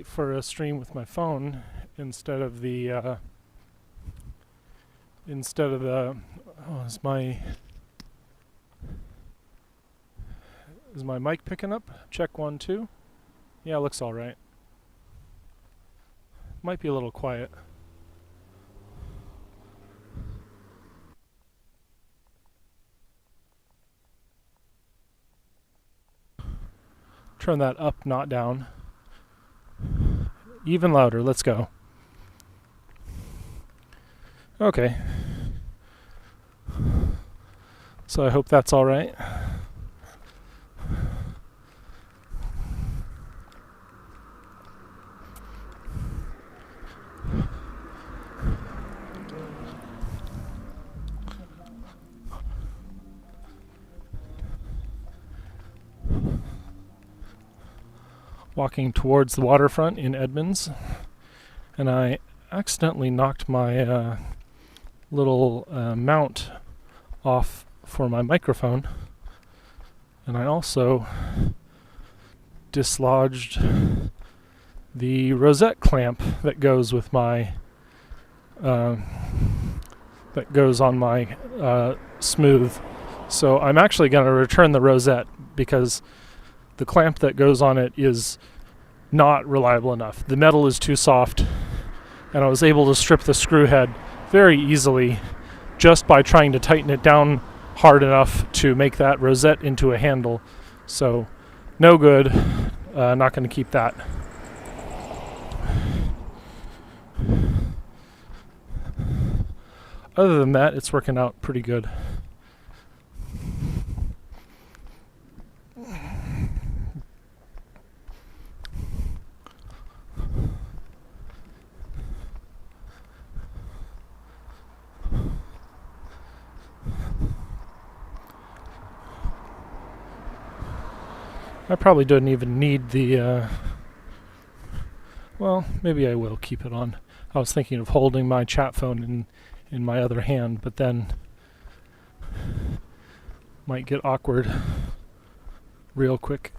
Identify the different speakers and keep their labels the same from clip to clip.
Speaker 1: for a stream with my phone instead of the is my mic picking up? Check 1 2. Yeah, looks all right. Might be a little quiet. Turn that up, not down. Even louder, let's go. Okay. So I hope that's all right. Walking towards the waterfront in Edmonds, and I accidentally knocked my little mount off for my microphone, and I also dislodged the rosette clamp that goes with my that goes on my smooth. So I'm actually going to return the rosette because the clamp that goes on it is not reliable enough. The metal is too soft, and I was able to strip the screw head very easily just by trying to tighten it down hard enough to make that rosette into a handle. So no good, not going to keep that. Other than that, it's working out pretty good. I probably don't even need the, well, maybe I will keep it on. I was thinking of holding my chat phone in my other hand, but then might get awkward real quick.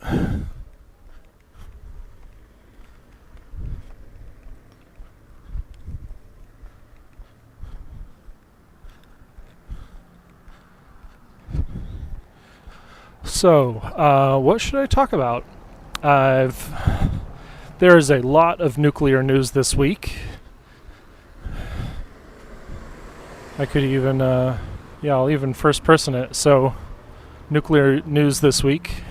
Speaker 1: So, what should I talk about? There is a lot of nuclear news this week. I could even, I'll even first person it. So, nuclear news this week.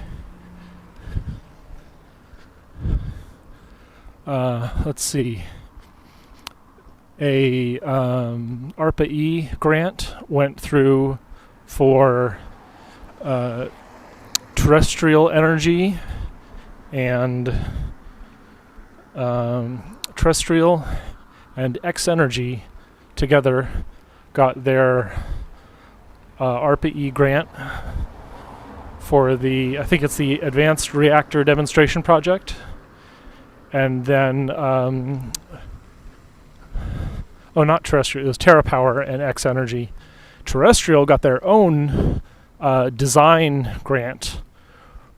Speaker 1: Let's see. A ARPA-E grant went through for terrestrial energy, and terrestrial and X Energy together got their ARPA-E grant for the, I think it's the Advanced Reactor Demonstration Project. And then, not terrestrial, it was TerraPower and X Energy. Terrestrial got their own design grant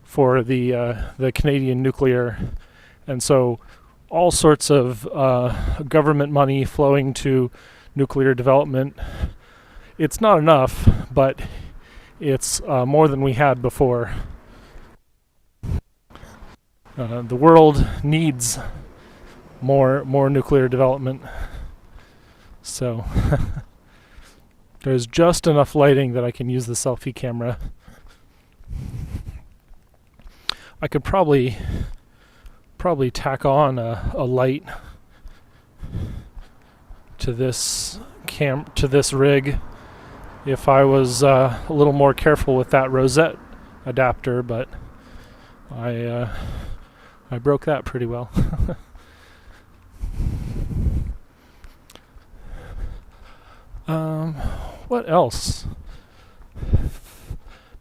Speaker 1: for the Canadian nuclear, and so all sorts of government money flowing to nuclear development. It's not enough, but it's more than we had before. The world needs more nuclear development. So there's just enough lighting that I can use the selfie camera. I could probably tack on a light to this rig if I was a little more careful with that rosette adapter, but I broke that pretty well. What else?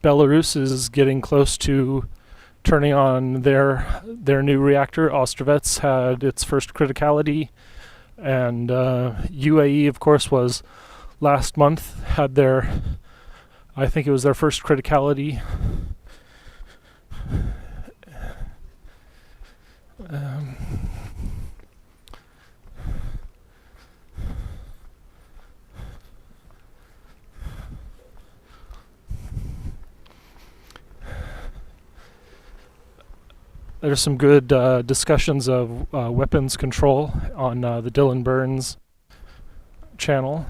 Speaker 1: Belarus is getting close to turning on their new reactor. Ostrovets had its first criticality, and UAE, of course, was last month, had their, I think it was their first criticality. there's some good discussions of weapons control on the Dylan Burns channel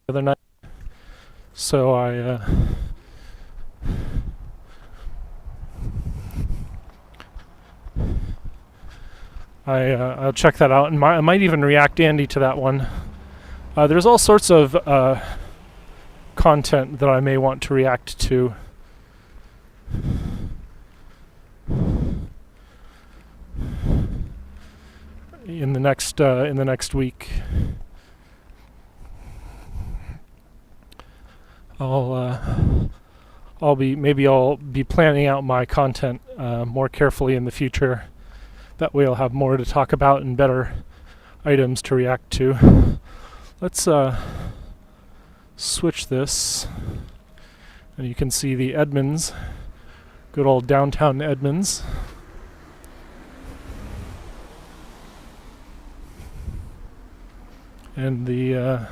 Speaker 1: the other night. So I'll check that out, and I might even react Andy to that one. There's all sorts of content that I may want to react to. In the next week, I'll be planning out my content more carefully in the future. That way I'll have more to talk about and better items to react to. Let's switch this, and you can see the Edmonds, good old downtown Edmonds. And the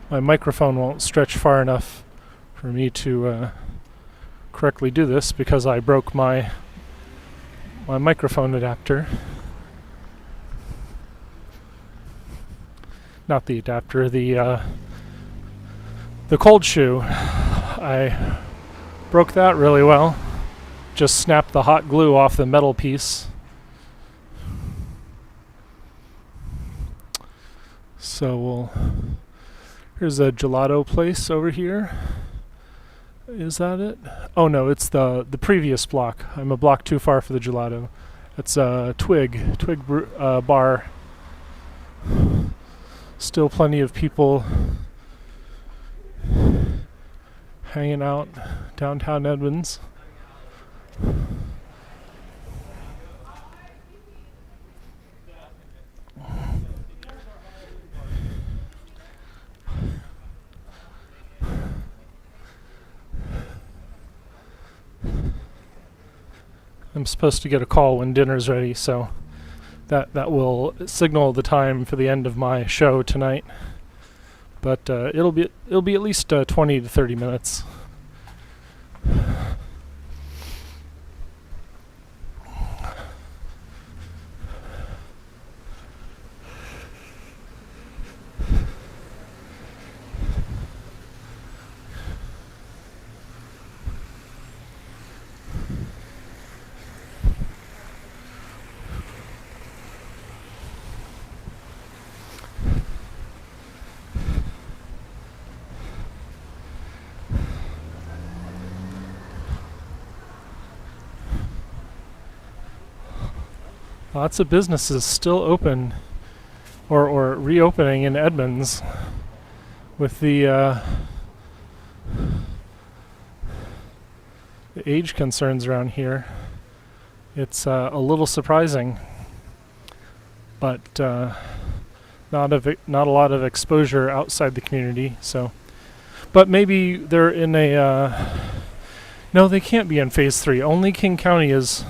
Speaker 1: my microphone won't stretch far enough for me to correctly do this because I broke my microphone adapter. Not the adapter, the cold shoe. I broke that really well. Just snapped the hot glue off the metal piece. So here's a gelato place over here. Is that it? Oh no, it's the previous block. I'm a block too far for the gelato. It's a Twig bar. Still plenty of people hanging out downtown Edmonds. I'm supposed to get a call when dinner's ready, so that will signal the time for the end of my show tonight. But it'll be at least 20 to 30 minutes. Lots of businesses still open or reopening in Edmonds with the age concerns around here. It's a little surprising, but not a lot of exposure outside the community. So, but maybe they're in a no, they can't be in phase 3. Only King County is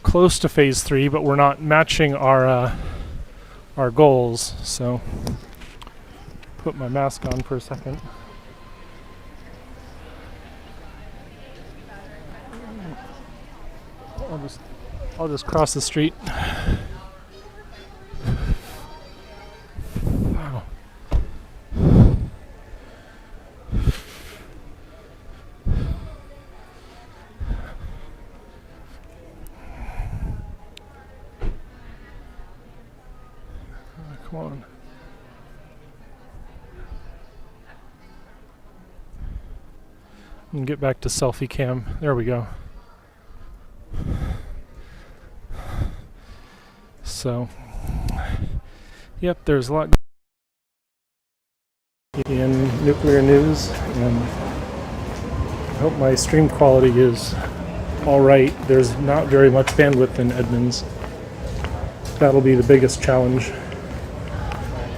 Speaker 1: close to phase 3, but we're not matching our goals. So put my mask on for a second. I'll just cross the street. Wow. Come on. And get back to selfie cam. There we go. So, yep, there's a lot in nuclear news, and I hope my stream quality is alright. There's not very much bandwidth in Edmonds. That'll be the biggest challenge.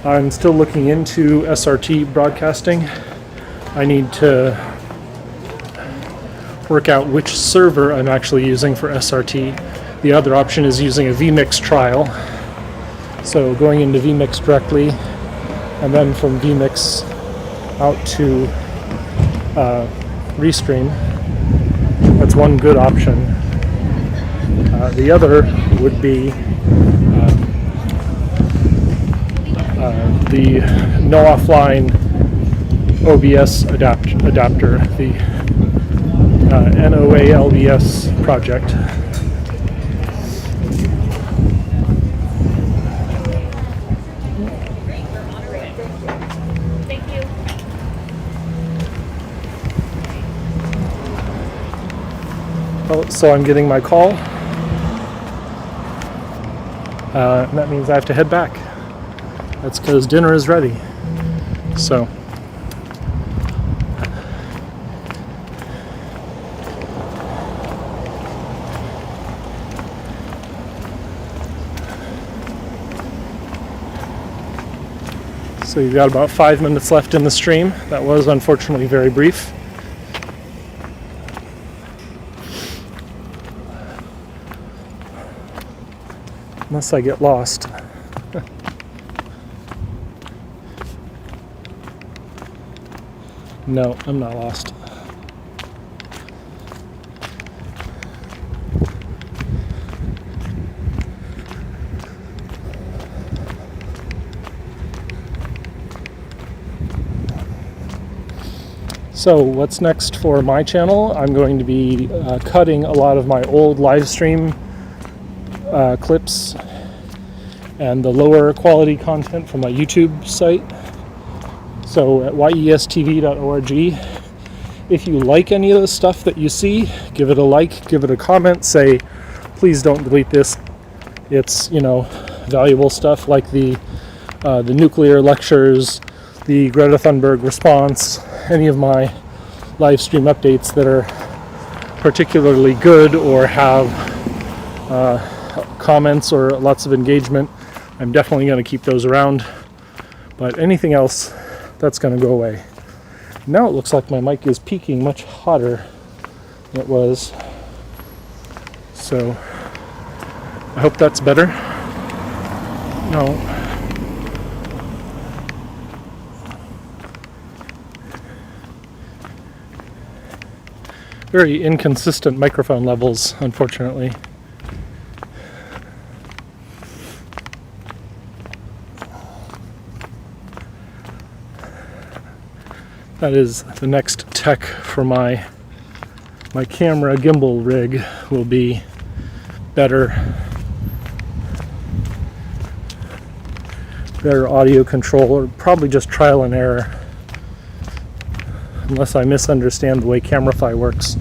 Speaker 1: I'm still looking into SRT broadcasting. I need to work out which server I'm actually using for SRT. The other option is using a vMix trial. So going into vMix directly, and then from vMix out to restream. That's one good option. The other would be the no offline OBS adapter, the NOALBS project. Oh, so I'm getting my call. And that means I have to head back. That's because dinner is ready. So you've got about 5 minutes left in the stream. That was unfortunately very brief. Unless I get lost. No, I'm not lost. So what's next for my channel? I'm going to be cutting a lot of my old live stream clips and the lower quality content from my YouTube site. So at yestv.org, if you like any of the stuff that you see, give it a like, give it a comment, say, please don't delete this. It's, valuable stuff like the nuclear lectures, the Greta Thunberg response, any of my live stream updates that are particularly good or have comments or lots of engagement. I'm definitely going to keep those around, but anything else, that's going to go away. Now it looks like my mic is peaking much hotter than it was, so I hope that's better. No. Very inconsistent microphone levels, unfortunately. That is the next tech for my camera gimbal rig will be better audio control, or probably just trial and error, unless I misunderstand the way Camera-Fi works.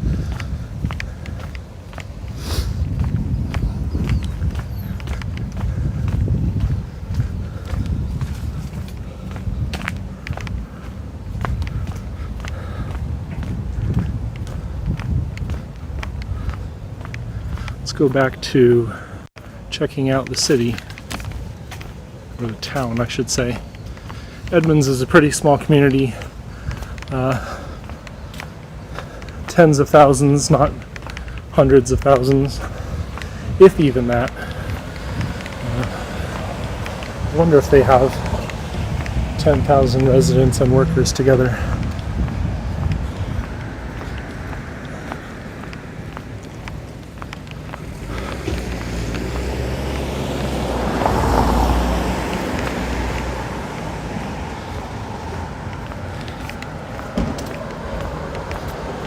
Speaker 1: Let's go back to checking out the city, or the town, I should say. Edmonds is a pretty small community. Tens of thousands, not hundreds of thousands, if even that. I wonder if they have 10,000 residents and workers together.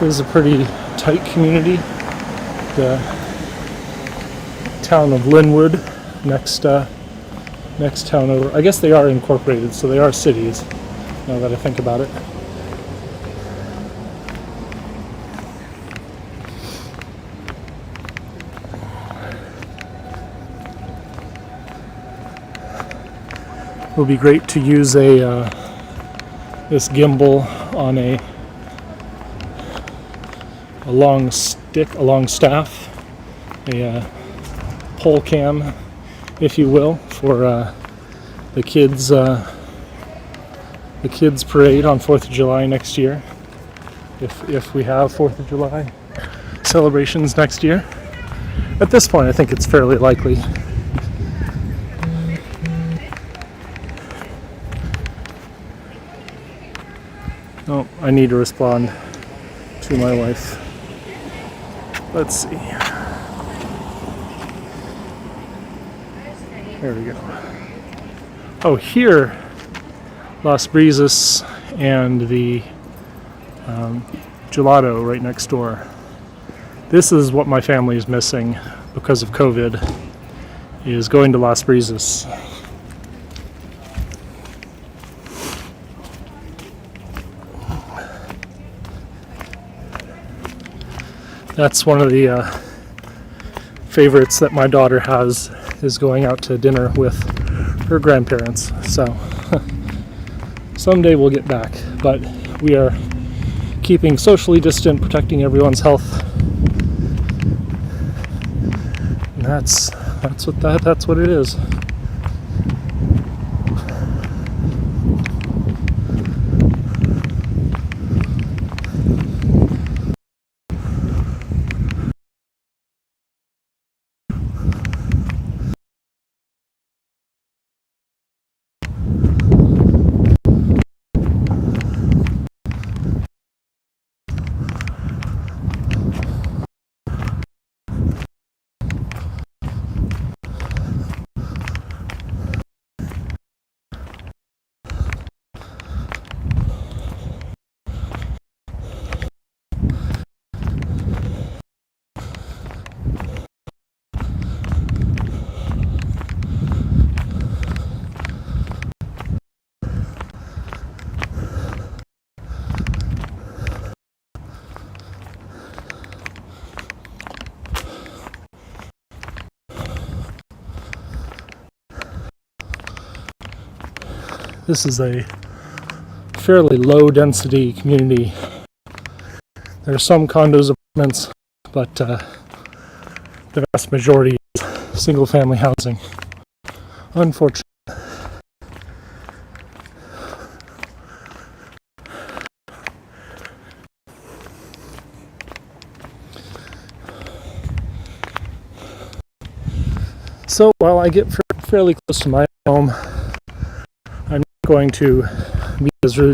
Speaker 1: It is a pretty tight community. The town of Linwood, next town over. I guess they are incorporated, so they are cities, now that I think about it. It will be great to use this gimbal on a long stick, a long staff, a pole cam, if you will, for the kids parade on 4th of July next year, if we have 4th of July celebrations next year. At this point, I think it's fairly likely. Oh, I need to respond. to my wife. Let's see. There we go. Oh, here, Las Brisas and the gelato right next door. This is what my family is missing because of COVID, is going to Las Brisas. That's one of the favorites that my daughter has, is going out to dinner with her grandparents. So someday we'll get back, but we are keeping socially distant, protecting everyone's health. And that's what it is. This is a fairly low density community. There are some condos, apartments, but the vast majority is single family housing, unfortunately. So while I get fairly close to my home, I'm going to be as rude